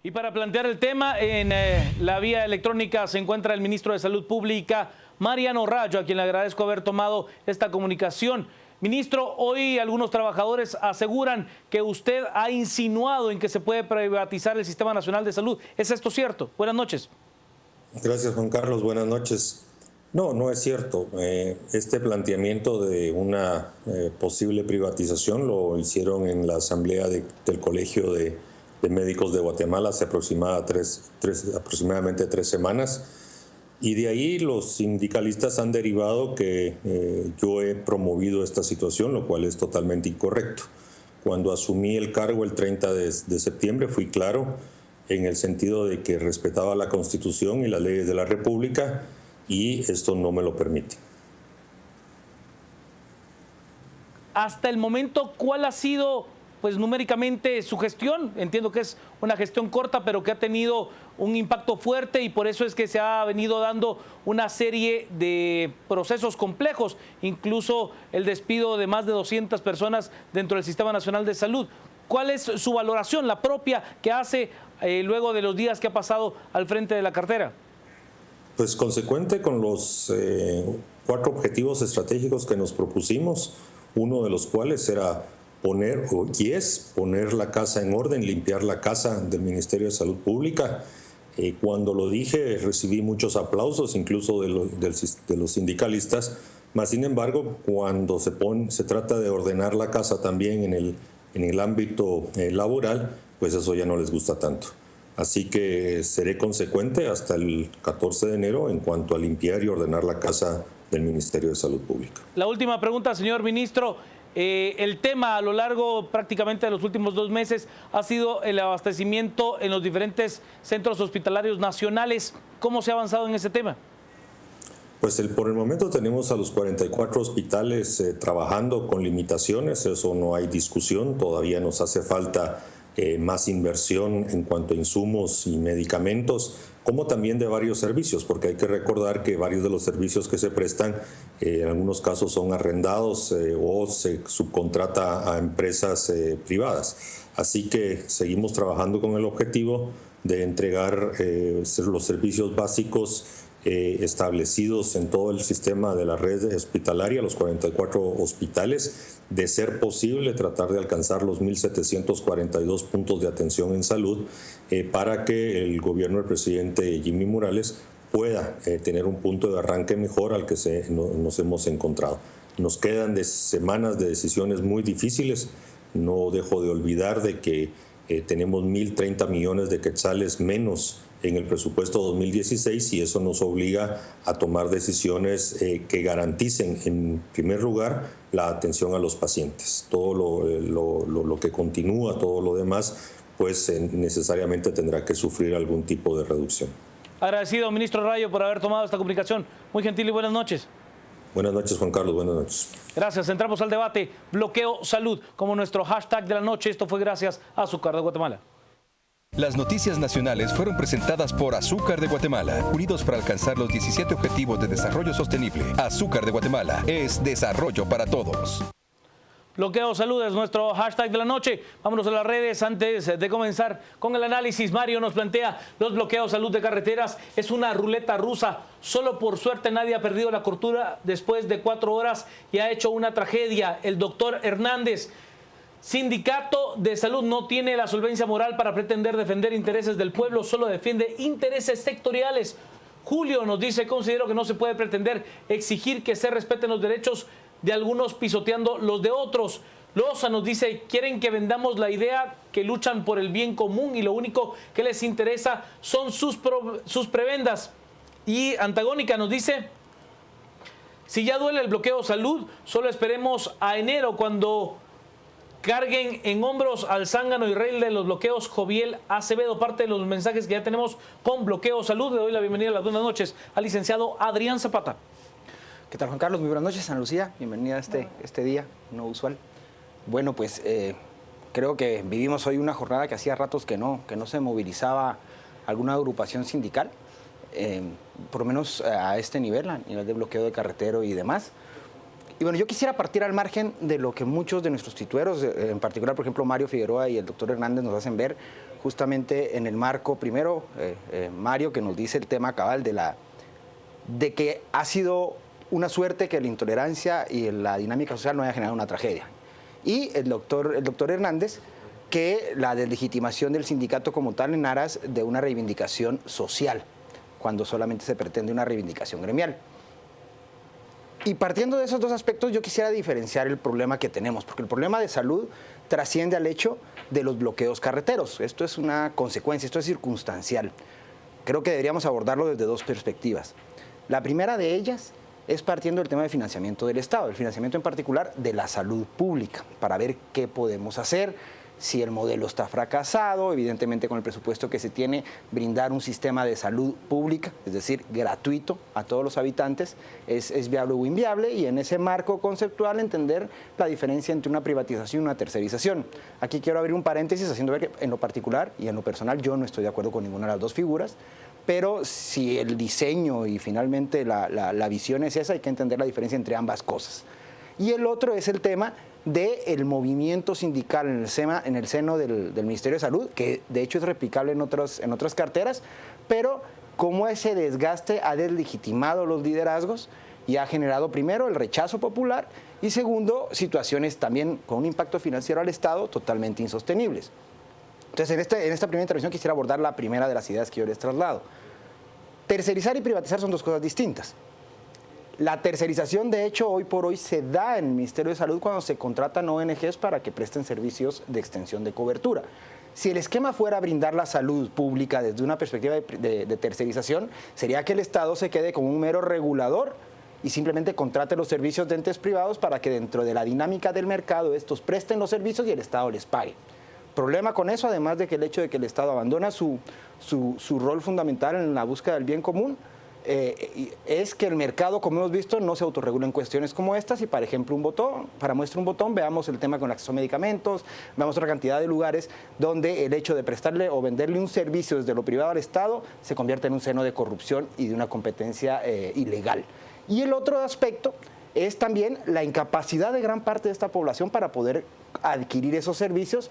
Y para plantear el tema, en la vía electrónica se encuentra el ministro de Salud Pública, Mariano Rayo, a quien le agradezco haber tomado esta comunicación. Ministro, hoy algunos trabajadores aseguran que usted ha insinuado en que se puede privatizar el Sistema Nacional de Salud. ¿Es esto cierto? Buenas noches. Gracias, Juan Carlos. Buenas noches. No, no es cierto. Este planteamiento de una posible privatización lo hicieron en la asamblea del Colegio de Médicos de Guatemala hace aproximadamente 3 semanas. Y de ahí los sindicalistas han derivado que yo he promovido esta situación, lo cual es totalmente incorrecto. Cuando asumí el cargo el 30 de septiembre fui claro en el sentido de que respetaba la Constitución y las leyes de la República, y esto no me lo permite. Hasta el momento, ¿cuál ha sido, pues, numéricamente su gestión? Entiendo que es una gestión corta, pero que ha tenido un impacto fuerte, y por eso es que se ha venido dando una serie de procesos complejos, incluso el despido de más de 200 personas dentro del Sistema Nacional de Salud. ¿Cuál es su valoración, la propia, que hace luego de los días que ha pasado al frente de la cartera? Pues consecuente con los 4 objetivos estratégicos que nos propusimos, uno de los cuales era poner la casa en orden, limpiar la casa del Ministerio de Salud Pública. Cuando lo dije recibí muchos aplausos, incluso de los sindicalistas, mas sin embargo cuando se trata de ordenar la casa también en el ámbito laboral, pues eso ya no les gusta tanto. Así que seré consecuente hasta el 14 de enero en cuanto a limpiar y ordenar la casa del Ministerio de Salud Pública. La última pregunta, señor ministro. El tema a lo largo prácticamente de los últimos 2 meses ha sido el abastecimiento en los diferentes centros hospitalarios nacionales. ¿Cómo se ha avanzado en ese tema? Pues por el momento tenemos a los 44 hospitales trabajando con limitaciones, eso no hay discusión, todavía nos hace falta más inversión en cuanto a insumos y medicamentos, como también de varios servicios, porque hay que recordar que varios de los servicios que se prestan en algunos casos son arrendados o se subcontrata a empresas privadas. Así que seguimos trabajando con el objetivo de entregar los servicios básicos establecidos en todo el sistema de la red hospitalaria, los 44 hospitales, de ser posible tratar de alcanzar los 1.742 puntos de atención en salud para que el gobierno del presidente Jimmy Morales pueda tener un punto de arranque mejor al que nos hemos encontrado. Nos quedan semanas de decisiones muy difíciles. No dejo de olvidar de que tenemos 1.030 millones de quetzales menos en el presupuesto 2016 y eso nos obliga a tomar decisiones que garanticen en primer lugar la atención a los pacientes. Todo lo que continúa, todo lo demás, pues necesariamente tendrá que sufrir algún tipo de reducción. Agradecido, ministro Rayo, por haber tomado esta comunicación. Muy gentil y buenas noches. Buenas noches, Juan Carlos. Buenas noches. Gracias. Entramos al debate. Bloqueo Salud como nuestro hashtag de la noche. Esto fue gracias a Azúcar de Guatemala. Las noticias nacionales fueron presentadas por Azúcar de Guatemala, unidos para alcanzar los 17 Objetivos de Desarrollo Sostenible. Azúcar de Guatemala es desarrollo para todos. Bloqueo Salud es nuestro hashtag de la noche. Vámonos a las redes antes de comenzar con el análisis. Mario nos plantea: los bloqueos Salud de carreteras es una ruleta rusa. Solo por suerte nadie ha perdido la cordura después de 4 horas y ha hecho una tragedia. El doctor Hernández: Sindicato de Salud no tiene la solvencia moral para pretender defender intereses del pueblo, solo defiende intereses sectoriales. Julio nos dice: considero que no se puede pretender exigir que se respeten los derechos de algunos pisoteando los de otros. Loza nos dice: quieren que vendamos la idea que luchan por el bien común y lo único que les interesa son sus prebendas. Y Antagónica nos dice: si ya duele el bloqueo Salud, solo esperemos a enero cuando carguen en hombros al zángano y rey de los bloqueos, Joviel Acevedo. Parte de los mensajes que ya tenemos con Bloqueo Salud. Le doy la bienvenida a las buenas noches al licenciado Adrián Zapata. ¿Qué tal, Juan Carlos? Muy buenas noches, Ana Lucía. Bienvenida a este día no usual. Bueno, pues creo que vivimos hoy una jornada que hacía ratos que no se movilizaba alguna agrupación sindical, por lo menos a este nivel, a nivel de bloqueo de carretero y demás. Y bueno, yo quisiera partir al margen de lo que muchos de nuestros titueros, en particular, por ejemplo, Mario Figueroa y el doctor Hernández, nos hacen ver justamente en el marco, primero, Mario, que nos dice el tema cabal de que ha sido una suerte que la intolerancia y la dinámica social no haya generado una tragedia. Y el doctor Hernández, que la deslegitimación del sindicato como tal en aras de una reivindicación social, cuando solamente se pretende una reivindicación gremial. Y partiendo de esos dos aspectos, yo quisiera diferenciar el problema que tenemos, porque el problema de salud trasciende al hecho de los bloqueos carreteros. Esto es una consecuencia, esto es circunstancial. Creo que deberíamos abordarlo desde dos perspectivas. La primera de ellas es partiendo del tema de financiamiento del Estado, el financiamiento en particular de la salud pública, para ver qué podemos hacer, si el modelo está fracasado, evidentemente con el presupuesto que se tiene, brindar un sistema de salud pública, es decir, gratuito a todos los habitantes, es viable o inviable, y en ese marco conceptual entender la diferencia entre una privatización y una tercerización. Aquí quiero abrir un paréntesis haciendo ver que en lo particular y en lo personal yo no estoy de acuerdo con ninguna de las dos figuras, pero si el diseño y finalmente la visión es esa, hay que entender la diferencia entre ambas cosas. Y el otro es el tema del movimiento sindical en el seno del Ministerio de Salud, que de hecho es replicable en otras carteras, pero cómo ese desgaste ha deslegitimado los liderazgos y ha generado primero el rechazo popular y segundo, situaciones también con un impacto financiero al Estado totalmente insostenibles. Entonces, en esta primera intervención quisiera abordar la primera de las ideas que yo les traslado. Tercerizar y privatizar son dos cosas distintas. La tercerización, de hecho, hoy por hoy se da en el Ministerio de Salud cuando se contratan ONGs para que presten servicios de extensión de cobertura. Si el esquema fuera brindar la salud pública desde una perspectiva de tercerización, sería que el Estado se quede como un mero regulador y simplemente contrate los servicios de entes privados para que dentro de la dinámica del mercado estos presten los servicios y el Estado les pague. Problema con eso, además de que el hecho de que el Estado abandona su rol fundamental en la búsqueda del bien común, es que el mercado, como hemos visto, no se autorregula en cuestiones como estas y, por ejemplo, para muestra un botón, veamos el tema con el acceso a medicamentos, veamos otra cantidad de lugares donde el hecho de prestarle o venderle un servicio desde lo privado al Estado se convierte en un seno de corrupción y de una competencia ilegal. Y el otro aspecto es también la incapacidad de gran parte de esta población para poder adquirir esos servicios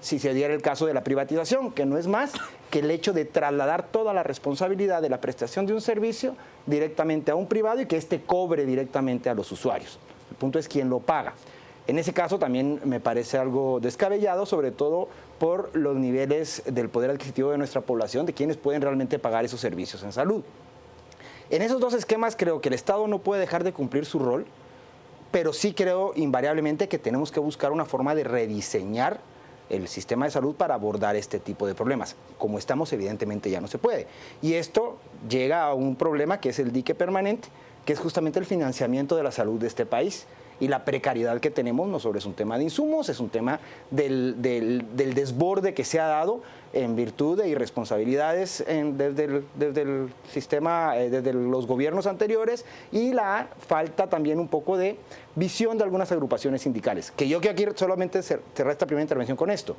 si se diera el caso de la privatización, que no es más que el hecho de trasladar toda la responsabilidad de la prestación de un servicio directamente a un privado y que éste cobre directamente a los usuarios. El punto es quién lo paga. En ese caso también me parece algo descabellado, sobre todo por los niveles del poder adquisitivo de nuestra población, de quienes pueden realmente pagar esos servicios en salud. En esos dos esquemas creo que el Estado no puede dejar de cumplir su rol, pero sí creo invariablemente que tenemos que buscar una forma de rediseñar el sistema de salud para abordar este tipo de problemas. Como estamos, evidentemente ya no se puede. Y esto llega a un problema que es el dique permanente, que es justamente el financiamiento de la salud de este país. Y la precariedad que tenemos no solo es un tema de insumos, es un tema del desborde que se ha dado en virtud de irresponsabilidades desde el sistema, desde los gobiernos anteriores y la falta también un poco de visión de algunas agrupaciones sindicales. Que yo quiero aquí solamente cerrar esta primera intervención con esto,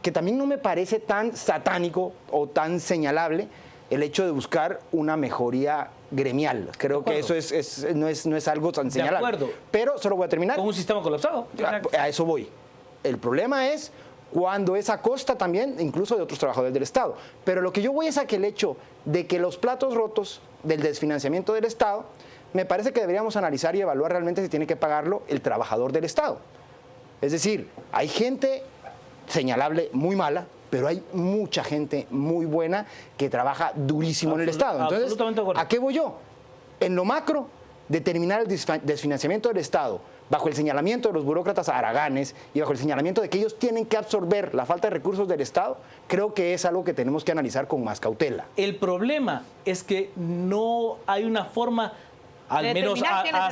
que también no me parece tan satánico o tan señalable el hecho de buscar una mejoría gremial. Creo que eso no es algo tan señalable. De acuerdo. Pero solo voy a terminar. Con un sistema colapsado. A eso voy. El problema es cuando es a costa también incluso de otros trabajadores del Estado. Pero lo que yo voy es a que el hecho de que los platos rotos del desfinanciamiento del Estado, me parece que deberíamos analizar y evaluar realmente si tiene que pagarlo el trabajador del Estado. Es decir, hay gente señalable muy mala, pero hay mucha gente muy buena que trabaja durísimo en el Estado. Entonces, ¿a qué voy yo? En lo macro, determinar el desfinanciamiento del Estado bajo el señalamiento de los burócratas haraganes y bajo el señalamiento de que ellos tienen que absorber la falta de recursos del Estado, creo que es algo que tenemos que analizar con más cautela. El problema es que no hay una forma, al menos...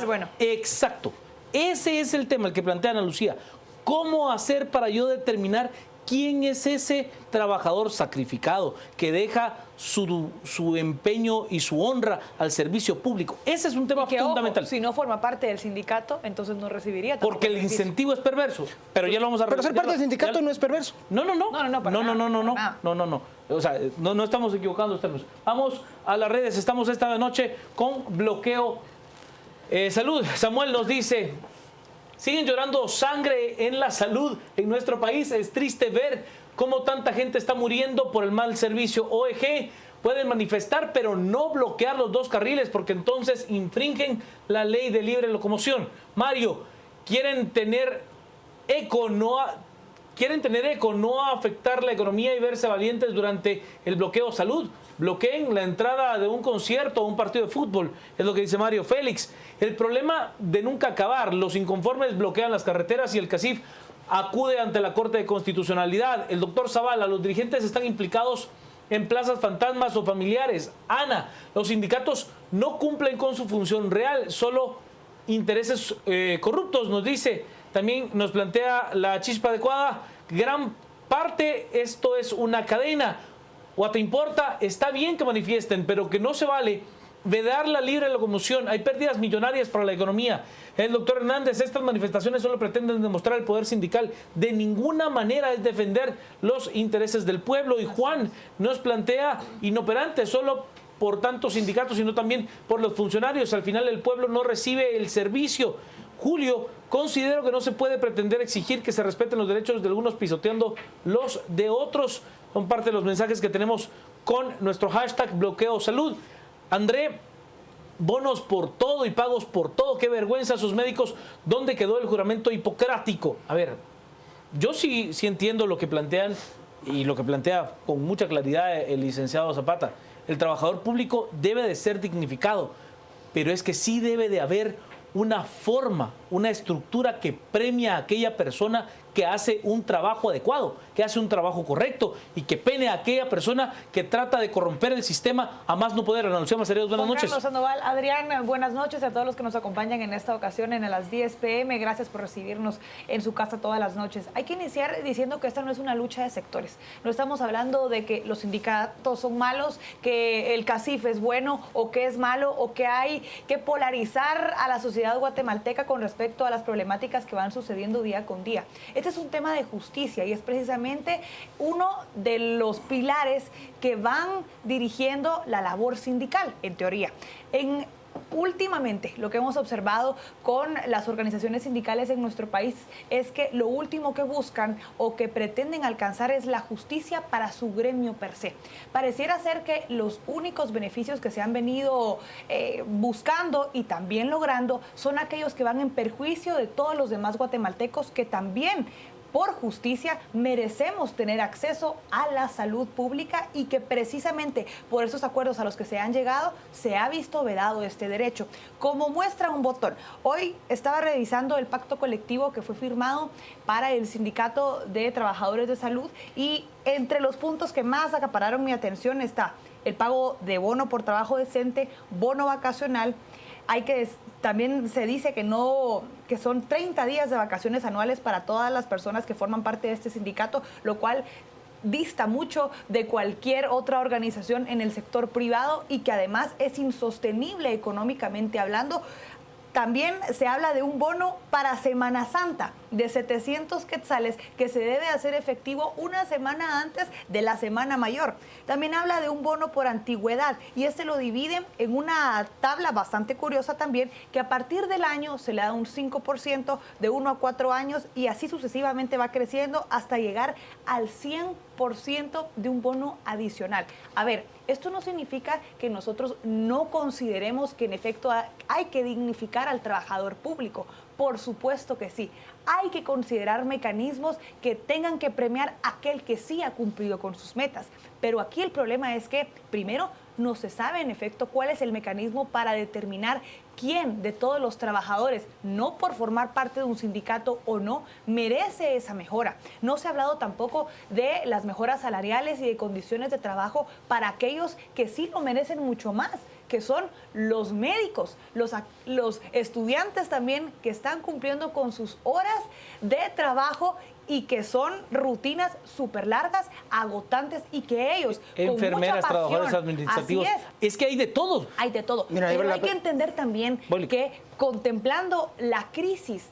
Bueno. Exacto. Ese es el tema, el que plantea Ana Lucía. ¿Cómo hacer para yo determinar quién es ese trabajador sacrificado que deja su empeño y su honra al servicio público? Ese es un tema fundamental. Ojo, si no forma parte del sindicato, entonces no recibiría. Porque el incentivo es perverso. Pero ya lo vamos a Pero ser parte del sindicato no es perverso. No. No. O sea, no estamos equivocando los términos. Vamos a las redes. Estamos esta noche con bloqueo Salud, Samuel nos dice, siguen llorando sangre en la salud en nuestro país. Es triste ver cómo tanta gente está muriendo por el mal servicio. OEG pueden manifestar, pero no bloquear los 2 carriles, porque entonces infringen la ley de libre locomoción. Mario, quieren tener eco, no afectar la economía y verse valientes durante el bloqueo salud. Bloqueen la entrada de un concierto o un partido de fútbol, es lo que dice Mario Félix. El problema de nunca acabar, los inconformes bloquean las carreteras y el CACIF acude ante la Corte de Constitucionalidad. El doctor Zavala, los dirigentes están implicados en plazas fantasmas o familiares. Ana, los sindicatos no cumplen con su función real, solo intereses corruptos, nos dice. También nos plantea la chispa adecuada, gran parte esto es una cadena. ¿O te importa? Está bien que manifiesten, pero que no se vale vedar la libre locomoción. Hay pérdidas millonarias para la economía. El doctor Hernández, estas manifestaciones solo pretenden demostrar el poder sindical. De ninguna manera es defender los intereses del pueblo. Y Juan nos plantea inoperante solo por tantos sindicatos, sino también por los funcionarios. Al final el pueblo no recibe el servicio. Julio, considero que no se puede pretender exigir que se respeten los derechos de algunos pisoteando los de otros. Son parte de los mensajes que tenemos con nuestro hashtag bloqueo salud. André, bonos por todo y pagos por todo. Qué vergüenza sus médicos. ¿Dónde quedó el juramento hipocrático? A ver, yo sí entiendo lo que plantean y lo que plantea con mucha claridad el licenciado Zapata. El trabajador público debe de ser dignificado, pero es que sí debe de haber una forma, una estructura que premia a aquella persona que hace un trabajo adecuado, que hace un trabajo correcto y que pene a aquella persona que trata de corromper el sistema a más no poder. Ana Lucía Macereos, buenas noches. Carlos Sandoval, Adrián, buenas noches a todos los que nos acompañan en esta ocasión en las 10 p.m. Gracias por recibirnos en su casa todas las noches. Hay que iniciar diciendo que esta no es una lucha de sectores. No estamos hablando de que los sindicatos son malos, que el CACIF es bueno o que es malo, o que hay que polarizar a la sociedad guatemalteca con respecto a las problemáticas que van sucediendo día con día. Este es un tema de justicia y es precisamente uno de los pilares que van dirigiendo la labor sindical, en teoría. Últimamente, lo que hemos observado con las organizaciones sindicales en nuestro país es que lo último que buscan o que pretenden alcanzar es la justicia para su gremio per se. Pareciera ser que los únicos beneficios que se han venido buscando y también logrando son aquellos que van en perjuicio de todos los demás guatemaltecos que también, por justicia, merecemos tener acceso a la salud pública y que precisamente por esos acuerdos a los que se han llegado se ha visto vedado este derecho. Como muestra un botón, hoy estaba revisando el pacto colectivo que fue firmado para el Sindicato de Trabajadores de Salud y entre los puntos que más acapararon mi atención está el pago de bono por trabajo decente, bono vacacional. También se dice que son 30 días de vacaciones anuales para todas las personas que forman parte de este sindicato, lo cual dista mucho de cualquier otra organización en el sector privado y que además es insostenible económicamente hablando. También se habla de un bono para Semana Santa de 700 quetzales que se debe hacer efectivo una semana antes de la Semana Mayor. También habla de un bono por antigüedad y este lo divide en una tabla bastante curiosa también, que a partir del año se le da un 5% de 1 a 4 años y así sucesivamente va creciendo hasta llegar al 100% de un bono adicional. A ver, esto no significa que nosotros no consideremos que en efecto hay que dignificar al trabajador público. Por supuesto que sí. Hay que considerar mecanismos que tengan que premiar a aquel que sí ha cumplido con sus metas. Pero aquí el problema es que, primero, no se sabe en efecto cuál es el mecanismo para determinar quién de todos los trabajadores, no por formar parte de un sindicato o no, merece esa mejora. No se ha hablado tampoco de las mejoras salariales y de condiciones de trabajo para aquellos que sí lo merecen mucho más, que son los médicos, los estudiantes también que están cumpliendo con sus horas de trabajo y que son rutinas súper largas, agotantes y que ellos, enfermeras, con mucha pasión, trabajadores administrativos, es que hay de todo. Hay de todo. Mira, pero hay que entender también que contemplando la crisis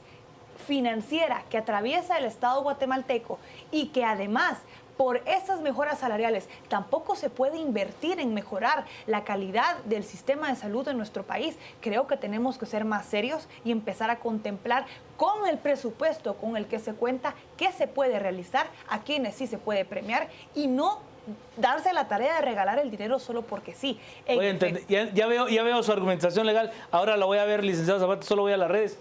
financiera que atraviesa el Estado guatemalteco y que además por estas mejoras salariales tampoco se puede invertir en mejorar la calidad del sistema de salud de nuestro país, creo que tenemos que ser más serios y empezar a contemplar con el presupuesto con el que se cuenta qué se puede realizar, a quienes sí se puede premiar y no darse la tarea de regalar el dinero solo porque sí. Ya veo su argumentación legal. Ahora la voy a ver, licenciado Zapata, solo voy a las redes.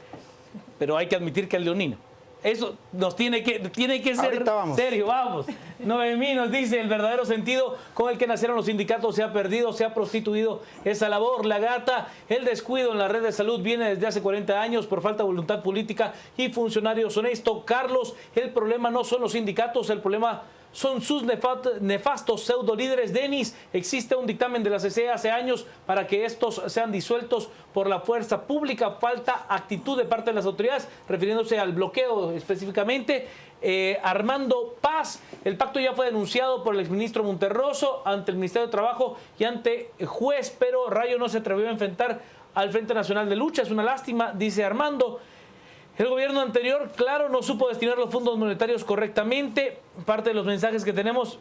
Pero hay que admitir que es leonino. Eso nos tiene que ser serio, vamos. Noemí nos dice, el verdadero sentido con el que nacieron los sindicatos se ha perdido, se ha prostituido esa labor. La Gata, el descuido en la red de salud viene desde hace 40 años por falta de voluntad política y funcionarios honestos. Carlos, el problema no son los sindicatos, el problema son sus nefastos pseudo líderes. Denis, existe un dictamen de la CC hace años para que estos sean disueltos por la fuerza pública. Falta actitud de parte de las autoridades, refiriéndose al bloqueo específicamente. Armando Paz, el pacto ya fue denunciado por el exministro Monterroso ante el Ministerio de Trabajo y ante el juez, pero Rayo no se atrevió a enfrentar al Frente Nacional de Lucha. Es una lástima, dice Armando. El gobierno anterior, claro, no supo destinar los fondos monetarios correctamente. Parte de los mensajes que tenemos,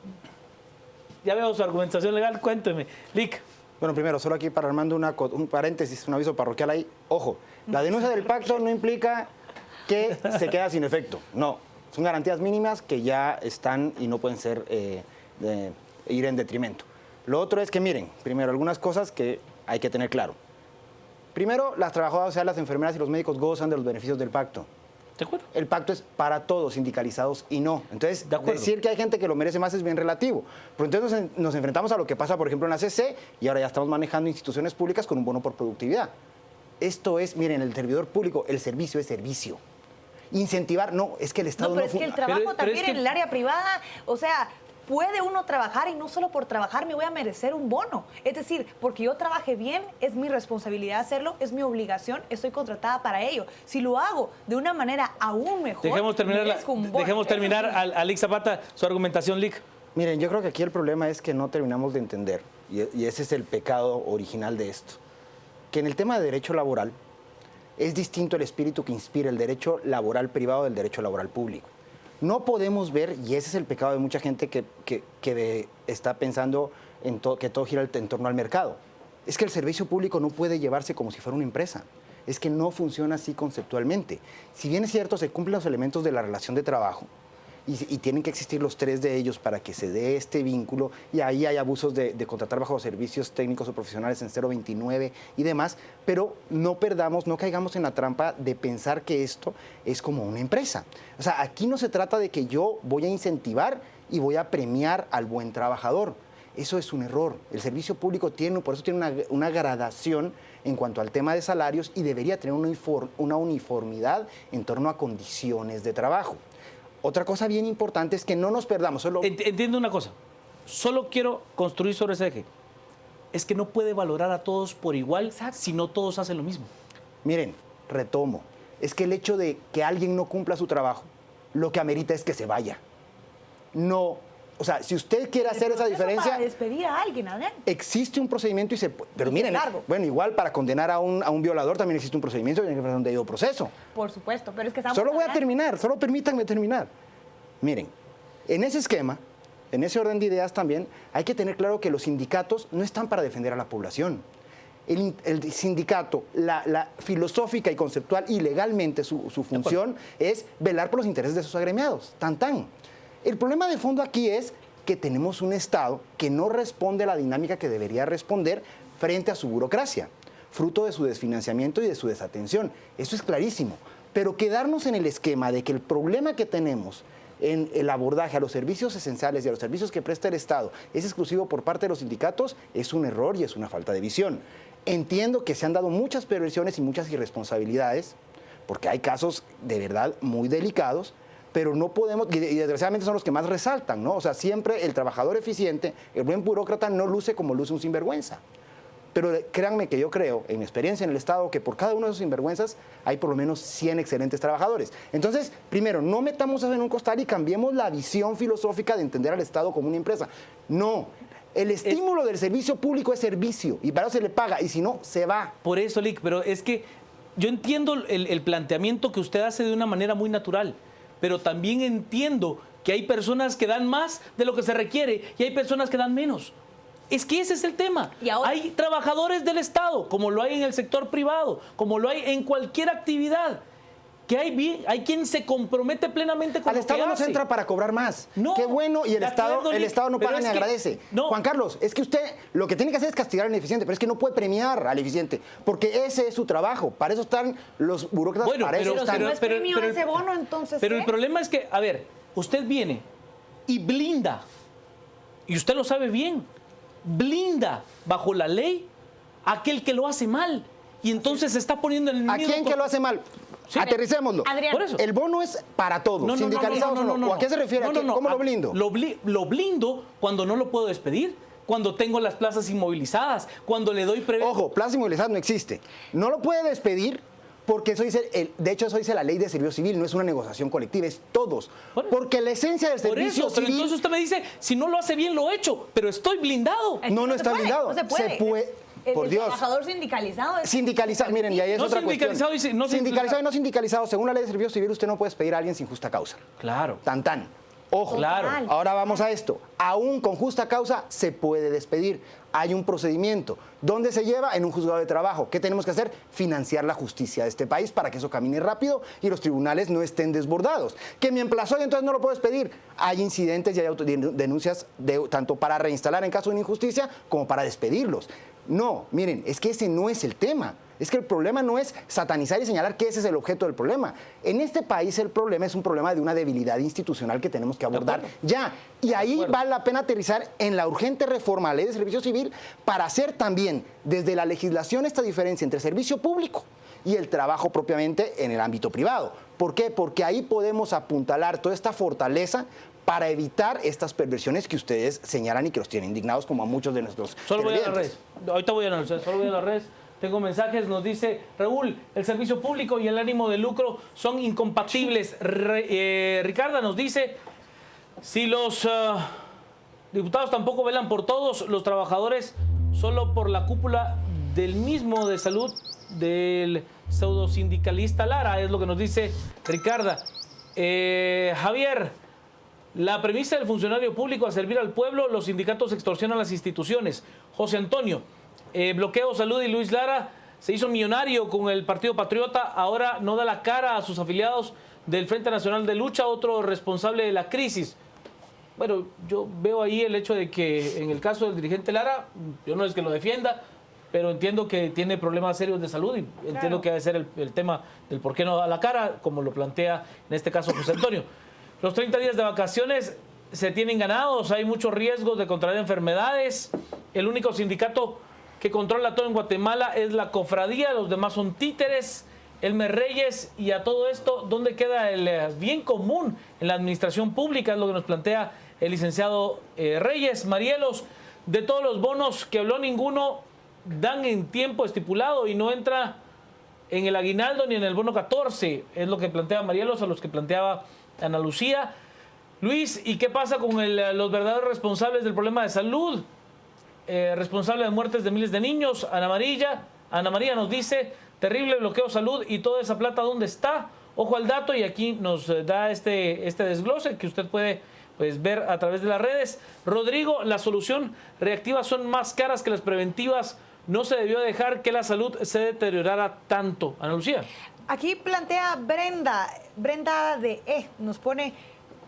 ya veo su argumentación legal, cuénteme. Lic. Bueno, primero, solo aquí para Armando un paréntesis, un aviso parroquial ahí. Ojo, la denuncia del pacto no implica que se queda sin efecto. No, son garantías mínimas que ya están y no pueden ser ir en detrimento. Lo otro es que, miren, primero, algunas cosas que hay que tener claro. Primero, las trabajadoras sociales, las enfermeras y los médicos gozan de los beneficios del pacto. ¿De acuerdo? El pacto es para todos, sindicalizados y no. Entonces, decir que hay gente que lo merece más es bien relativo. Pero entonces nos enfrentamos a lo que pasa, por ejemplo, en la CC y ahora ya estamos manejando instituciones públicas con un bono por productividad. Esto es, miren, el servidor público, el servicio es servicio. Incentivar, no, es que el Estado no... Pero es que el trabajo también en el área privada, o sea... Puede uno trabajar y no solo por trabajar me voy a merecer un bono. Es decir, porque yo trabajé bien, es mi responsabilidad hacerlo, es mi obligación, estoy contratada para ello. Si lo hago de una manera aún mejor, dejemos terminar a Lic Zapata su argumentación, Lic. Miren, yo creo que aquí el problema es que no terminamos de entender, y ese es el pecado original de esto, que en el tema de derecho laboral es distinto el espíritu que inspira el derecho laboral privado del derecho laboral público. No podemos ver, y ese es el pecado de mucha gente que está pensando que todo gira en torno al mercado, es que el servicio público no puede llevarse como si fuera una empresa. Es que no funciona así conceptualmente. Si bien es cierto, se cumplen los elementos de la relación de trabajo, y tienen que existir los tres de ellos para que se dé este vínculo, y ahí hay abusos de contratar bajo servicios técnicos o profesionales en 029 y demás, pero no caigamos en la trampa de pensar que esto es como una empresa. O sea, aquí no se trata de que yo voy a incentivar y voy a premiar al buen trabajador. Eso es un error. El servicio público por eso tiene una gradación en cuanto al tema de salarios y debería tener una uniformidad en torno a condiciones de trabajo. Otra cosa bien importante es que no nos perdamos. Entiendo una cosa. Solo quiero construir sobre ese eje. Es que no puede valorar a todos por igual. Exacto. Si no todos hacen lo mismo. Miren, retomo. Es que el hecho de que alguien no cumpla su trabajo, lo que amerita es que se vaya. No. O sea, si usted quiere hacer esa diferencia... Para despedir a alguien, existe un procedimiento pero miren, bueno, igual para condenar a un violador también existe un procedimiento y tiene que haber un debido proceso. Por supuesto, pero es que estamos Solo voy a terminar, solo permítanme terminar. Miren, en ese esquema, en ese orden de ideas también, hay que tener claro que los sindicatos no están para defender a la población. El sindicato, la filosófica y conceptual y legalmente su función es velar por los intereses de sus agremiados. Tan. El problema de fondo aquí es que tenemos un Estado que no responde a la dinámica que debería responder frente a su burocracia, fruto de su desfinanciamiento y de su desatención. Eso es clarísimo. Pero quedarnos en el esquema de que el problema que tenemos en el abordaje a los servicios esenciales y a los servicios que presta el Estado es exclusivo por parte de los sindicatos es un error y es una falta de visión. Entiendo que se han dado muchas perversiones y muchas irresponsabilidades, porque hay casos de verdad muy delicados, pero no podemos, y desgraciadamente son los que más resaltan, ¿no? O sea, siempre el trabajador eficiente, el buen burócrata no luce como luce un sinvergüenza. Pero créanme que yo creo, en mi experiencia en el Estado, que por cada uno de esos sinvergüenzas hay por lo menos 100 excelentes trabajadores. Entonces, primero, no metamos eso en un costal y cambiemos la visión filosófica de entender al Estado como una empresa. No. El estímulo del servicio público es servicio y para eso se le paga y si no, se va. Por eso, Lic, pero es que yo entiendo el planteamiento que usted hace de una manera muy natural, pero también entiendo que hay personas que dan más de lo que se requiere y hay personas que dan menos. Es que ese es el tema. Hay trabajadores del Estado, como lo hay en el sector privado, como lo hay en cualquier actividad, que hay quien se compromete plenamente con al lo Estado que no hace. se entra para cobrar más. No, qué bueno, y el Estado no paga ni agradece. No. Juan Carlos, es que usted lo que tiene que hacer es castigar al ineficiente, pero es que no puede premiar al eficiente, porque ese es su trabajo. Para eso están los burócratas, para eso están. Pero no es premio ese bono, entonces. Pero ¿qué? el problema es que, a ver, usted viene y blinda, y usted lo sabe bien, blinda bajo la ley a aquel que lo hace mal. Y entonces se está poniendo en el ¿A mismo quién que lo hace mal? Sí. Aterricémoslo. Adrián. Por eso. El bono es para todos, sindicalizados o no. ¿O a qué se refiere? ¿Cómo lo blindo? Lo blindo cuando no lo puedo despedir, cuando tengo las plazas inmovilizadas, cuando le doy Ojo, plaza inmovilizada no existe. No lo puede despedir porque eso dice, de hecho eso dice la ley de servicio civil, no es una negociación colectiva, es todos. Porque la esencia del servicio pero civil... entonces usted me dice, si no lo hace bien lo he hecho, pero estoy blindado. No está blindado. No se puede. Se puede. Por Dios. Trabajador sindicalizado. Sindicalizado, miren, y ahí es No otra sindicalizado cuestión. no Sindicalizado y no sindicalizado, según la ley de servicio civil, usted no puede despedir a alguien sin justa causa. Claro. Tan. Ojo. Claro. Ahora vamos a esto. Aún con justa causa se puede despedir. Hay un procedimiento. ¿Dónde se lleva? En un juzgado de trabajo. ¿Qué tenemos que hacer? Financiar la justicia de este país para que eso camine rápido y los tribunales no estén desbordados. Que me emplazó y entonces no lo puedo despedir. Hay incidentes y hay denuncias tanto para reinstalar en caso de una injusticia como para despedirlos. No, miren, es que ese no es el tema. Es que el problema no es satanizar y señalar que ese es el objeto del problema. En este país el problema es un problema de una debilidad institucional que tenemos que abordar ya. Y ahí vale la pena aterrizar en la urgente reforma a la ley de servicio civil para hacer también desde la legislación esta diferencia entre servicio público y el trabajo propiamente en el ámbito privado. ¿Por qué? Porque ahí podemos apuntalar toda esta fortaleza para evitar estas perversiones que ustedes señalan y que los tienen indignados, como a muchos de nuestros Solo voy a la red. televidentes. Ahorita voy a analizar, solo voy a la red. Tengo mensajes, nos dice Raúl, el servicio público y el ánimo de lucro son incompatibles. Ricarda nos dice, si los diputados tampoco velan por todos, los trabajadores solo por la cúpula del mismo de salud del pseudo sindicalista Lara, es lo que nos dice Ricarda. Javier, la premisa del funcionario público a servir al pueblo, los sindicatos extorsionan las instituciones. José Antonio, Bloqueo Salud y Luis Lara se hizo millonario con el Partido Patriota, ahora no da la cara a sus afiliados del Frente Nacional de Lucha, otro responsable de la crisis. Bueno, yo veo ahí el hecho de que en el caso del dirigente Lara, yo no es que lo defienda, pero entiendo que tiene problemas serios de salud y entiendo que debe ser el tema del por qué no da la cara, como lo plantea en este caso José Antonio. Los 30 días de vacaciones se tienen ganados, hay muchos riesgos de contraer enfermedades. El único sindicato que controla todo en Guatemala es la cofradía, los demás son títeres. Elmer Reyes, y a todo esto, ¿dónde queda el bien común en la administración pública? Es lo que nos plantea el licenciado Reyes. Marielos, de todos los bonos que habló, ninguno dan en tiempo estipulado y no entra en el aguinaldo ni en el bono 14. Es lo que plantea Marielos, a los que planteaba Ana Lucía. Luis, ¿y qué pasa con los verdaderos responsables del problema de salud? Responsable de muertes de miles de niños. Ana María nos dice, terrible bloqueo salud y toda esa plata, ¿dónde está? Ojo al dato, y aquí nos da este desglose que usted puede ver a través de las redes. Rodrigo, la solución reactivas son más caras que las preventivas. No se debió dejar que la salud se deteriorara tanto. Ana Lucía. Aquí plantea Brenda nos pone,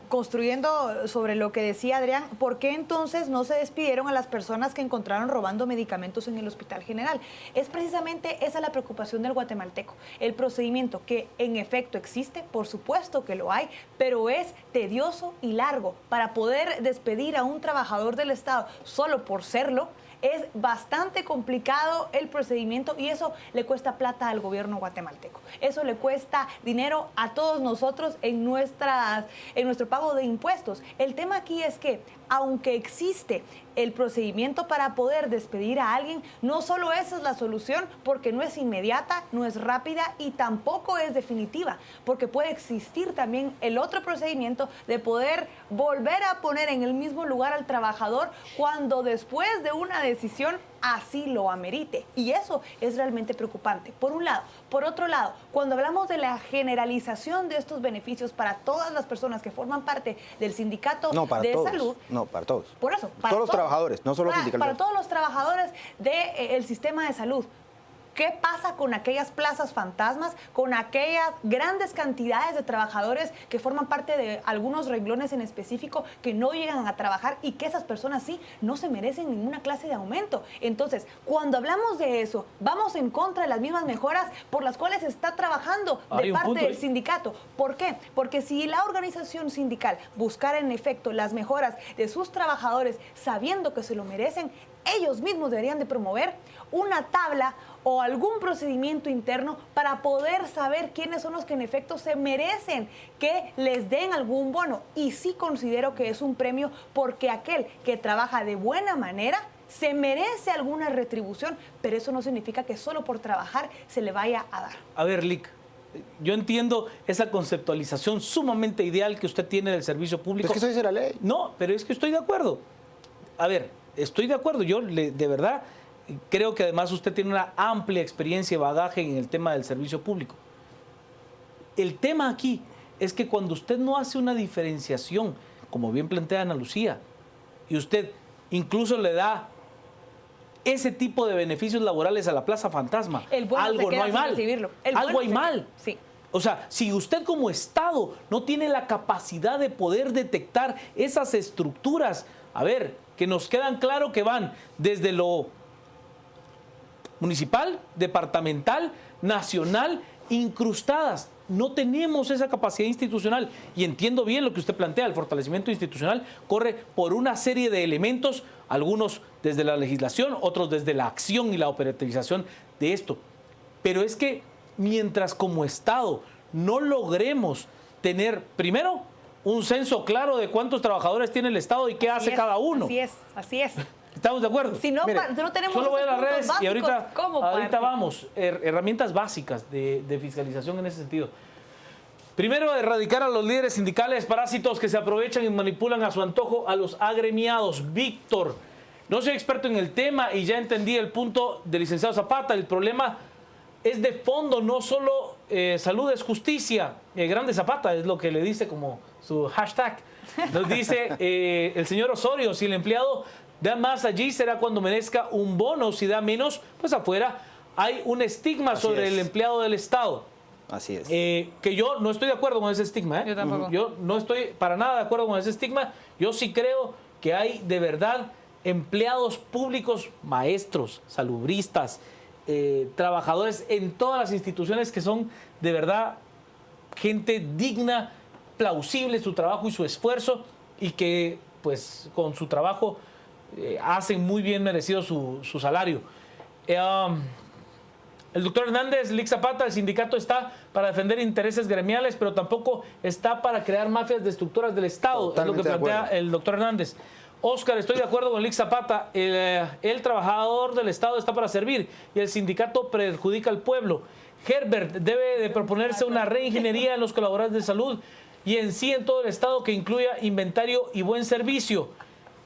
construyendo sobre lo que decía Adrián, ¿por qué entonces no se despidieron a las personas que encontraron robando medicamentos en el Hospital General? Es precisamente esa la preocupación del guatemalteco. El procedimiento que en efecto existe, por supuesto que lo hay, pero es tedioso y largo. Para poder despedir a un trabajador del Estado solo por serlo, es bastante complicado el procedimiento y eso le cuesta plata al gobierno guatemalteco. Eso le cuesta dinero a todos nosotros en nuestro pago de impuestos. El tema aquí es que, aunque existe el procedimiento para poder despedir a alguien, no solo esa es la solución, porque no es inmediata, no es rápida y tampoco es definitiva, porque puede existir también el otro procedimiento de poder volver a poner en el mismo lugar al trabajador cuando después de una decisión así lo amerite. Y eso es realmente preocupante, por un lado. Por otro lado, cuando hablamos de la generalización de estos beneficios para todas las personas que forman parte del sindicato de salud. No, para todos. Por eso, para todos los trabajadores, no solo los sindicalistas. Para todos los trabajadores del sistema de salud. ¿Qué pasa con aquellas plazas fantasmas, con aquellas grandes cantidades de trabajadores que forman parte de algunos renglones en específico que no llegan a trabajar y que esas personas sí no se merecen ninguna clase de aumento? Entonces, cuando hablamos de eso, vamos en contra de las mismas mejoras por las cuales se está trabajando de parte del sindicato. ¿Por qué? Porque si la organización sindical buscara en efecto las mejoras de sus trabajadores sabiendo que se lo merecen, ellos mismos deberían de promover una tabla o algún procedimiento interno para poder saber quiénes son los que en efecto se merecen que les den algún bono. Y sí considero que es un premio porque aquel que trabaja de buena manera se merece alguna retribución, pero eso no significa que solo por trabajar se le vaya a dar. A ver, Lic, yo entiendo esa conceptualización sumamente ideal que usted tiene del servicio público. Es que eso dice la ley. No, pero es que estoy de acuerdo. A ver, estoy de acuerdo. Yo de verdad creo que además usted tiene una amplia experiencia y bagaje en el tema del servicio público. El tema aquí es que cuando usted no hace una diferenciación, como bien plantea Ana Lucía, y usted incluso le da ese tipo de beneficios laborales a la plaza fantasma, algo no hay mal. Algo hay mal. Sí. O sea, si usted como Estado no tiene la capacidad de poder detectar esas estructuras, a ver, que nos quedan claro que van desde lo municipal, departamental, nacional, incrustadas. No tenemos esa capacidad institucional y entiendo bien lo que usted plantea. El fortalecimiento institucional corre por una serie de elementos, algunos desde la legislación, otros desde la acción y la operativización de esto. Pero es que mientras como Estado no logremos tener, primero, un censo claro de cuántos trabajadores tiene el Estado y qué hace cada uno. Así es. ¿Estamos de acuerdo? Si no, no tenemos solo voy a las redes básicos, y ahorita ¿cómo vamos. Herramientas básicas de fiscalización en ese sentido. Primero, erradicar a los líderes sindicales parásitos que se aprovechan y manipulan a su antojo a los agremiados. Víctor, no soy experto en el tema y ya entendí el punto del licenciado Zapata. El problema es de fondo, no solo salud es justicia. Grande Zapata es lo que le dice como su hashtag. Nos dice el señor Osorio, si el empleado da más allí será cuando merezca un bono, si da menos, pues afuera hay un estigma sobre el empleado del Estado. Así es. Que yo no estoy de acuerdo con ese estigma. Yo tampoco. Yo no estoy para nada de acuerdo con ese estigma. Yo sí creo que hay de verdad empleados públicos, maestros, salubristas, trabajadores en todas las instituciones que son de verdad gente digna, plausible su trabajo y su esfuerzo y que pues con su trabajo hacen muy bien merecido su salario. El doctor Hernández, Lic Zapata, el sindicato está para defender intereses gremiales, pero tampoco está para crear mafias de estructuras del Estado. Totalmente es lo que plantea el doctor Hernández. Oscar, estoy de acuerdo con Lic Zapata. El trabajador del Estado está para servir y el sindicato perjudica al pueblo. Herbert, debe de proponerse una reingeniería en los colaboradores de salud y en sí en todo el Estado que incluya inventario y buen servicio.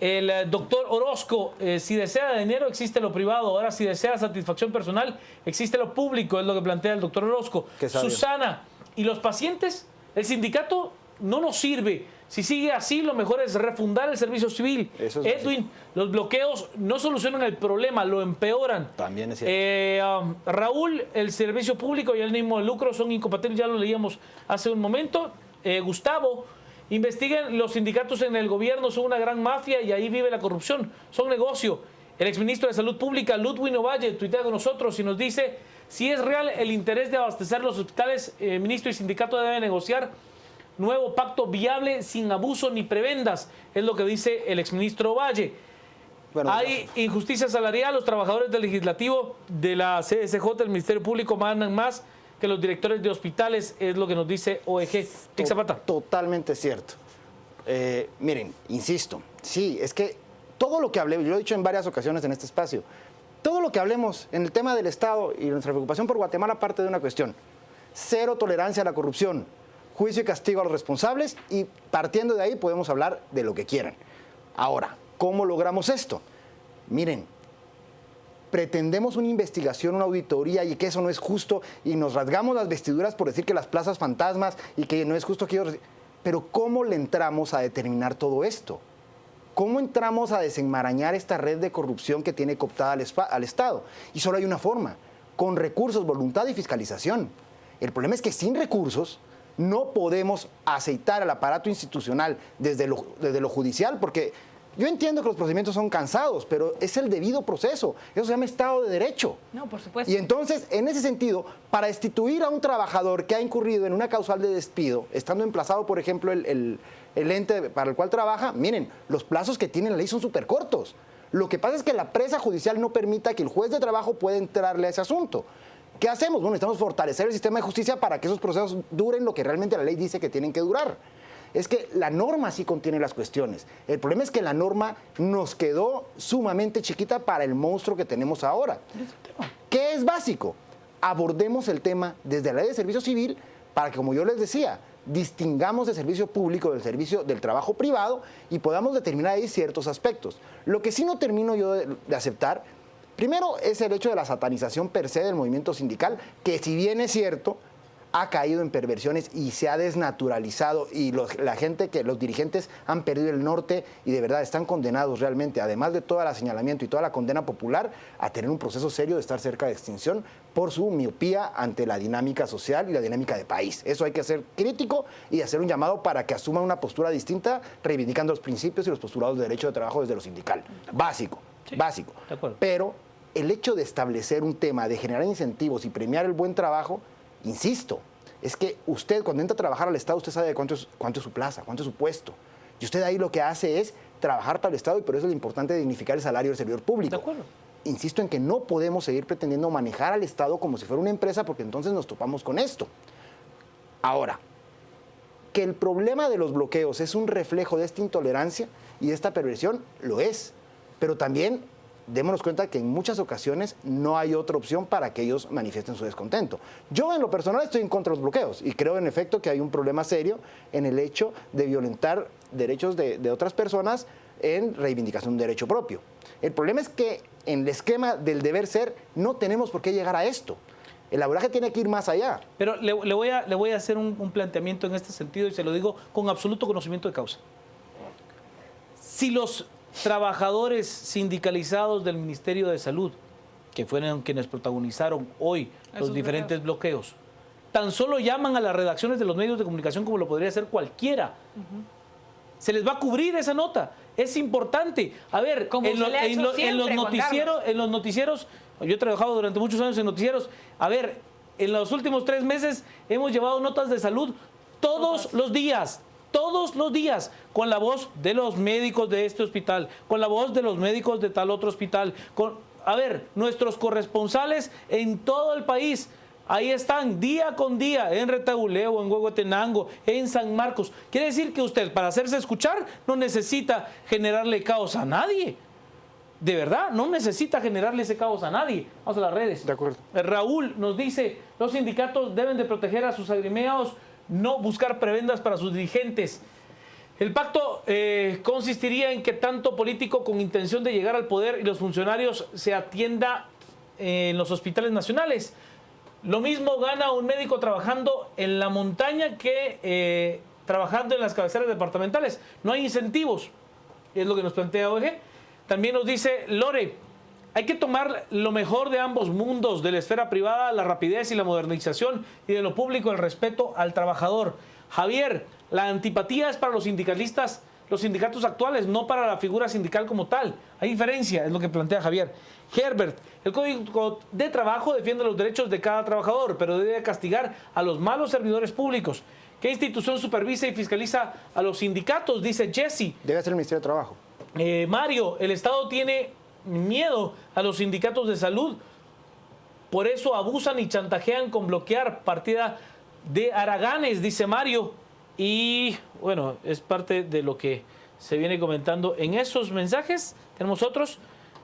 El doctor Orozco, si desea dinero, existe lo privado. Ahora, si desea satisfacción personal, existe lo público, es lo que plantea el doctor Orozco. Susana, ¿y los pacientes? El sindicato no nos sirve. Si sigue así, lo mejor es refundar el servicio civil. Edwin, los bloqueos no solucionan el problema, lo empeoran. También es cierto. Raúl, el servicio público y el ánimo de lucro son incompatibles, ya lo leíamos hace un momento. Gustavo, investiguen los sindicatos en el gobierno, son una gran mafia y ahí vive la corrupción, son negocio. El exministro de Salud Pública, Ludwig Ovalle, tuitea con nosotros y nos dice, si es real el interés de abastecer los hospitales, ministro y sindicato deben negociar nuevo pacto viable sin abuso ni prebendas, es lo que dice el exministro Ovalle. Bueno, hay injusticia salarial, los trabajadores del legislativo, de la CSJ, del Ministerio Público mandan más que los directores de hospitales, es lo que nos dice OEG. Lic Zapata. Totalmente cierto. Miren, insisto, sí, es que todo lo que hablemos, yo lo he dicho en varias ocasiones en este espacio, todo lo que hablemos en el tema del Estado y nuestra preocupación por Guatemala parte de una cuestión: cero tolerancia a la corrupción, juicio y castigo a los responsables, y partiendo de ahí podemos hablar de lo que quieran. Ahora, ¿cómo logramos esto? Miren, pretendemos una investigación, una auditoría y que eso no es justo y nos rasgamos las vestiduras por decir que las plazas fantasmas y que no es justo que ellos... Pero ¿cómo le entramos a determinar todo esto? ¿Cómo entramos a desenmarañar esta red de corrupción que tiene cooptada al Estado? Y solo hay una forma, con recursos, voluntad y fiscalización. El problema es que sin recursos no podemos aceitar al aparato institucional desde lo judicial, porque yo entiendo que los procedimientos son cansados, pero es el debido proceso. Eso se llama Estado de Derecho. No, por supuesto. Y entonces, en ese sentido, para destituir a un trabajador que ha incurrido en una causal de despido, estando emplazado, por ejemplo, el ente para el cual trabaja, miren, los plazos que tiene la ley son súper cortos. Lo que pasa es que la presa judicial no permita que el juez de trabajo pueda entrarle a ese asunto. ¿Qué hacemos? Bueno, necesitamos fortalecer el sistema de justicia para que esos procesos duren lo que realmente la ley dice que tienen que durar. Es que la norma sí contiene las cuestiones. El problema es que la norma nos quedó sumamente chiquita para el monstruo que tenemos ahora. ¿Qué es básico? Abordemos el tema desde la ley de servicio civil para que, como yo les decía, distingamos el servicio público del servicio del trabajo privado y podamos determinar ahí ciertos aspectos. Lo que sí no termino yo de aceptar, primero, es el hecho de la satanización per se del movimiento sindical, que si bien es cierto, ha caído en perversiones y se ha desnaturalizado y la gente, los dirigentes han perdido el norte y de verdad están condenados realmente, además de todo el señalamiento y toda la condena popular, a tener un proceso serio de estar cerca de extinción por su miopía ante la dinámica social y la dinámica de país. Eso hay que ser crítico y hacer un llamado para que asuman una postura distinta, reivindicando los principios y los postulados de derecho de trabajo desde lo sindical. Básico, sí, básico. De acuerdo. Pero el hecho de establecer un tema, de generar incentivos y premiar el buen trabajo, insisto, es que usted cuando entra a trabajar al Estado, usted sabe cuánto es su plaza, cuánto es su puesto. Y usted ahí lo que hace es trabajar para el Estado y por eso es importante dignificar el salario del servidor público. De acuerdo. Insisto en que no podemos seguir pretendiendo manejar al Estado como si fuera una empresa porque entonces nos topamos con esto. Ahora, que el problema de los bloqueos es un reflejo de esta intolerancia y de esta perversión, lo es. Pero también démonos cuenta que en muchas ocasiones no hay otra opción para que ellos manifiesten su descontento. Yo en lo personal estoy en contra de los bloqueos y creo en efecto que hay un problema serio en el hecho de violentar derechos de otras personas en reivindicación de un derecho propio. El problema es que en el esquema del deber ser no tenemos por qué llegar a esto. El abordaje tiene que ir más allá. Pero le voy a hacer un planteamiento en este sentido y se lo digo con absoluto conocimiento de causa. Si los trabajadores sindicalizados del Ministerio de Salud, que fueron quienes protagonizaron hoy los diferentes bloqueos, tan solo llaman a las redacciones de los medios de comunicación como lo podría hacer cualquiera. Se les va a cubrir esa nota. Es importante. A ver, en los noticieros, yo he trabajado durante muchos años en noticieros, a ver, en los últimos 3 meses hemos llevado notas de salud todos los días, con la voz de los médicos de este hospital, con la voz de los médicos de tal otro hospital, a ver, nuestros corresponsales en todo el país, ahí están día con día, en Retauleo, en Huehuetenango, en San Marcos. Quiere decir que usted, para hacerse escuchar, no necesita generarle caos a nadie. De verdad, no necesita generarle ese caos a nadie. Vamos a las redes. De acuerdo. Raúl nos dice, los sindicatos deben de proteger a sus agremiados, no buscar prebendas para sus dirigentes. El pacto consistiría en que tanto político con intención de llegar al poder y los funcionarios se atienda en los hospitales nacionales. Lo mismo gana un médico trabajando en la montaña que trabajando en las cabeceras departamentales. No hay incentivos, es lo que nos plantea OEG. También nos dice Lore, hay que tomar lo mejor de ambos mundos, de la esfera privada, la rapidez y la modernización, y de lo público, el respeto al trabajador. Javier, la antipatía es para los sindicalistas, los sindicatos actuales, no para la figura sindical como tal. Hay diferencia, es lo que plantea Javier. Herbert, el Código de Trabajo defiende los derechos de cada trabajador, pero debe castigar a los malos servidores públicos. ¿Qué institución supervisa y fiscaliza a los sindicatos? Dice Jesse. Debe ser el Ministerio de Trabajo. Mario, el Estado tiene miedo a los sindicatos de salud, por eso abusan y chantajean con bloquear partida de haraganes, dice Mario. Y bueno, es parte de lo que se viene comentando en esos mensajes. Tenemos otros.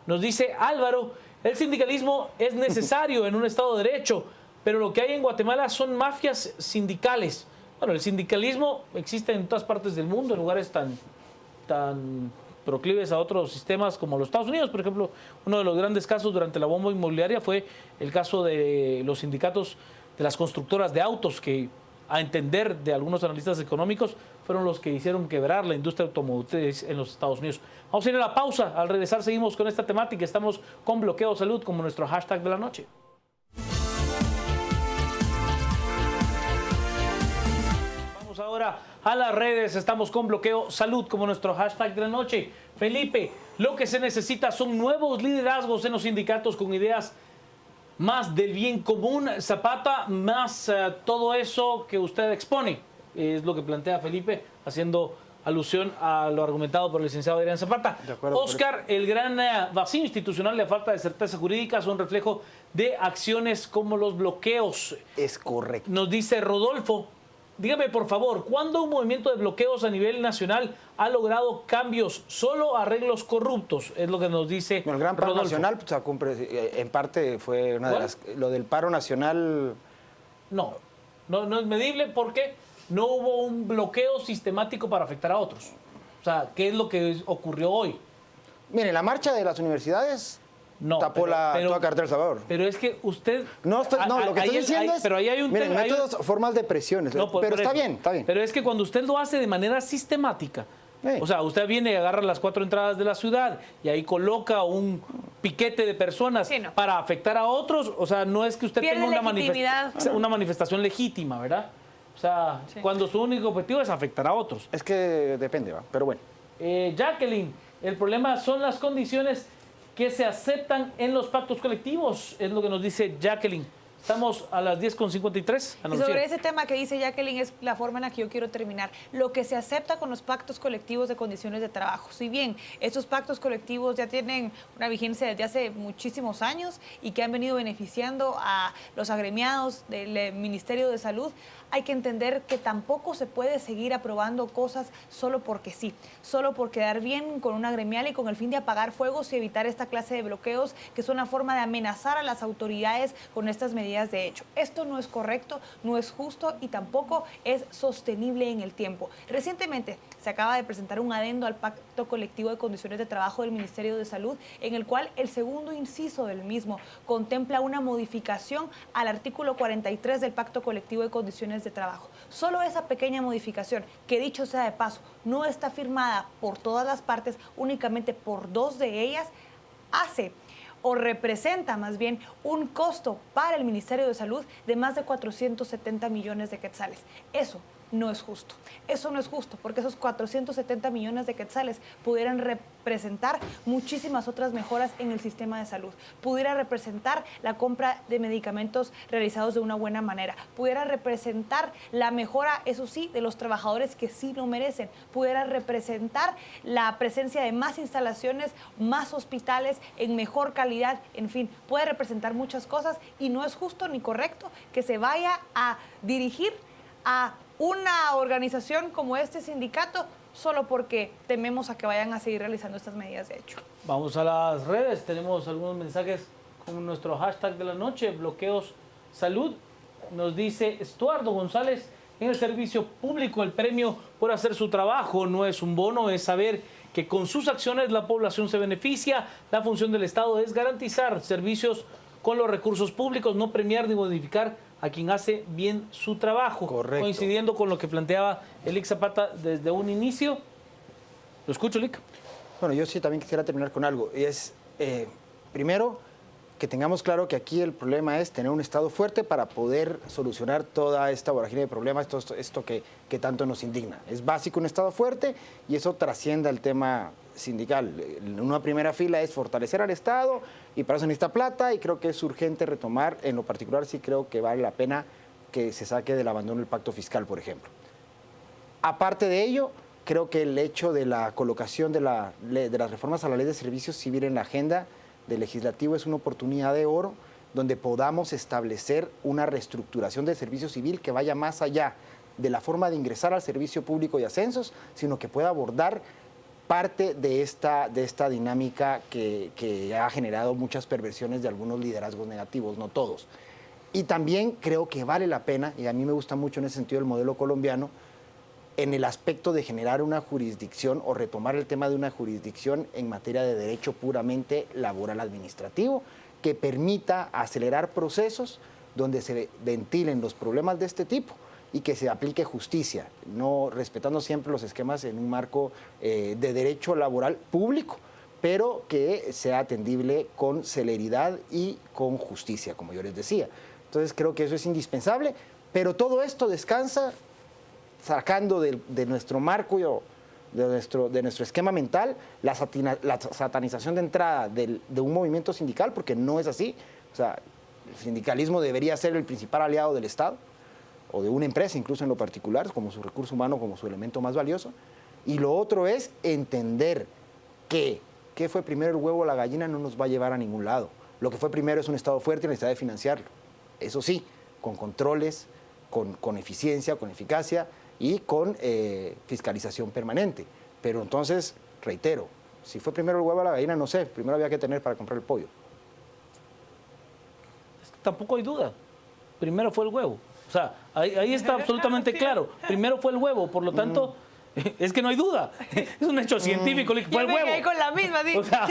Nos dice Álvaro, el sindicalismo es necesario en un Estado de Derecho, pero lo que hay en Guatemala son mafias sindicales. Bueno, el sindicalismo existe en todas partes del mundo, en lugares tan proclives a otros sistemas como los Estados Unidos. Por ejemplo, uno de los grandes casos durante la bomba inmobiliaria fue el caso de los sindicatos de las constructoras de autos, que a entender de algunos analistas económicos fueron los que hicieron quebrar la industria automotriz en los Estados Unidos. Vamos a ir a la pausa. Al regresar seguimos con esta temática. Estamos con Bloqueo Salud como nuestro hashtag de la noche. Vamos ahora a las redes. Estamos con Bloqueo Salud como nuestro hashtag de la noche. Felipe, lo que se necesita son nuevos liderazgos en los sindicatos con ideas más del bien común. Zapata, más todo eso que usted expone, es lo que plantea Felipe, haciendo alusión a lo argumentado por el licenciado Adrián Zapata. Oscar, el gran vacío institucional y la falta de certeza jurídica son reflejo de acciones como los bloqueos. Es correcto. Nos dice Rodolfo, dígame por favor, ¿cuándo un movimiento de bloqueos a nivel nacional ha logrado cambios? Solo arreglos corruptos, es lo que nos dice Bueno, el gran paro Rodolfo. nacional, pues, en parte fue una de las... Lo del paro nacional... No es medible porque no hubo un bloqueo sistemático para afectar a otros. O sea, ¿qué es lo que ocurrió hoy? Mire, la marcha de las universidades tapó toda carretera El Salvador. Pero es que usted... No, lo que estoy diciendo es... Pero ahí hay un miren, tema, métodos, formas de presiones. No, pero está eso. bien, está bien. Pero es que cuando usted lo hace de manera sistemática, o sea, usted viene y agarra las 4 entradas de la ciudad y ahí coloca un piquete de personas para afectar a otros, o sea, no es que usted tenga una manifestación legítima, ¿verdad? O sea, cuando su único objetivo es afectar a otros. Es que depende, ¿va? Pero bueno. Jacqueline, el problema son las condiciones que se aceptan en los pactos colectivos, es lo que nos dice Jacqueline. Estamos a las 10:53. Y sobre ese tema que dice Jacqueline es la forma en la que yo quiero terminar. Lo que se acepta con los pactos colectivos de condiciones de trabajo. Si bien estos pactos colectivos ya tienen una vigencia desde hace muchísimos años y que han venido beneficiando a los agremiados del Ministerio de Salud, hay que entender que tampoco se puede seguir aprobando cosas solo porque sí, solo por quedar bien con una gremial y con el fin de apagar fuegos y evitar esta clase de bloqueos que son una forma de amenazar a las autoridades con estas medidas de hecho. Esto no es correcto, no es justo y tampoco es sostenible en el tiempo. Recientemente se acaba de presentar un adendo al Pacto Colectivo de Condiciones de Trabajo del Ministerio de Salud, en el cual el segundo inciso del mismo contempla una modificación al artículo 43 del Pacto Colectivo de Condiciones de Trabajo. Solo esa pequeña modificación, que dicho sea de paso, no está firmada por todas las partes, únicamente por 2 de ellas, hace o representa más bien un costo para el Ministerio de Salud de más de 470 millones de quetzales. Eso no es justo. Eso no es justo porque esos 470 millones de quetzales pudieran representar muchísimas otras mejoras en el sistema de salud. Pudiera representar la compra de medicamentos realizados de una buena manera. Pudiera representar la mejora, eso sí, de los trabajadores que sí lo merecen. Pudiera representar la presencia de más instalaciones, más hospitales, en mejor calidad. En fin, puede representar muchas cosas y no es justo ni correcto que se vaya a dirigir a una organización como este sindicato solo porque tememos a que vayan a seguir realizando estas medidas de hecho. Vamos a las redes, tenemos algunos mensajes con nuestro hashtag de la noche, Bloqueos Salud. Nos dice Estuardo González, en el servicio público el premio por hacer su trabajo no es un bono, es saber que con sus acciones la población se beneficia. La función del Estado es garantizar servicios con los recursos públicos, no premiar ni modificar a quien hace bien su trabajo. Correcto. Coincidiendo con lo que planteaba Elic Zapata desde un inicio. ¿Lo escucho, Elic? Bueno, yo sí también quisiera terminar con algo. Y es, primero, que tengamos claro que aquí el problema es tener un Estado fuerte para poder solucionar toda esta vorágine de problemas, esto que tanto nos indigna. Es básico un Estado fuerte y eso trasciende al tema sindical. Una primera fila es fortalecer al Estado y para eso necesita plata y creo que es urgente retomar, en lo particular sí creo que vale la pena que se saque del abandono el pacto fiscal, por ejemplo. Aparte de ello, creo que el hecho de la colocación de las reformas a la ley de servicios civil en la agenda del legislativo es una oportunidad de oro donde podamos establecer una reestructuración del servicio civil que vaya más allá de la forma de ingresar al servicio público y ascensos, sino que pueda abordar parte de esta dinámica que ha generado muchas perversiones de algunos liderazgos negativos, no todos. Y también creo que vale la pena, y a mí me gusta mucho en ese sentido el modelo colombiano, en el aspecto de generar una jurisdicción o retomar el tema de una jurisdicción en materia de derecho puramente laboral administrativo, que permita acelerar procesos donde se ventilen los problemas de este tipo y que se aplique justicia, no respetando siempre los esquemas en un marco de derecho laboral público, pero que sea atendible con celeridad y con justicia, como yo les decía. Entonces creo que eso es indispensable, pero todo esto descansa sacando de nuestro marco, de nuestro esquema mental, la satanización de entrada de un movimiento sindical, porque no es así. O sea, el sindicalismo debería ser el principal aliado del Estado, o de una empresa, incluso en lo particular, como su recurso humano, como su elemento más valioso. Y lo otro es entender que ¿qué fue primero, el huevo o la gallina? No nos va a llevar a ningún lado. Lo que fue primero es un Estado fuerte y la necesidad de financiarlo. Eso sí, con controles, con eficiencia, con eficacia y con fiscalización permanente. Pero entonces, reitero, si fue primero el huevo o la gallina, no sé, primero había que tener para comprar el pollo. Tampoco hay duda. Primero fue el huevo. O sea, ahí está absolutamente claro. Primero fue el huevo, por lo tanto, es que no hay duda. Es un hecho científico, fue el huevo. Ahí con la misma, ¿sí? O sea,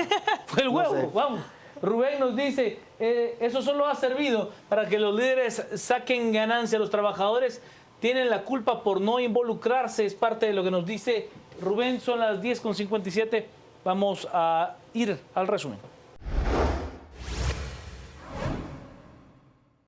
fue el huevo. No sé. Vamos. Rubén nos dice, eso solo ha servido para que los líderes saquen ganancia. Los trabajadores tienen la culpa por no involucrarse, es parte de lo que nos dice Rubén. Son las 10:57. Vamos a ir al resumen.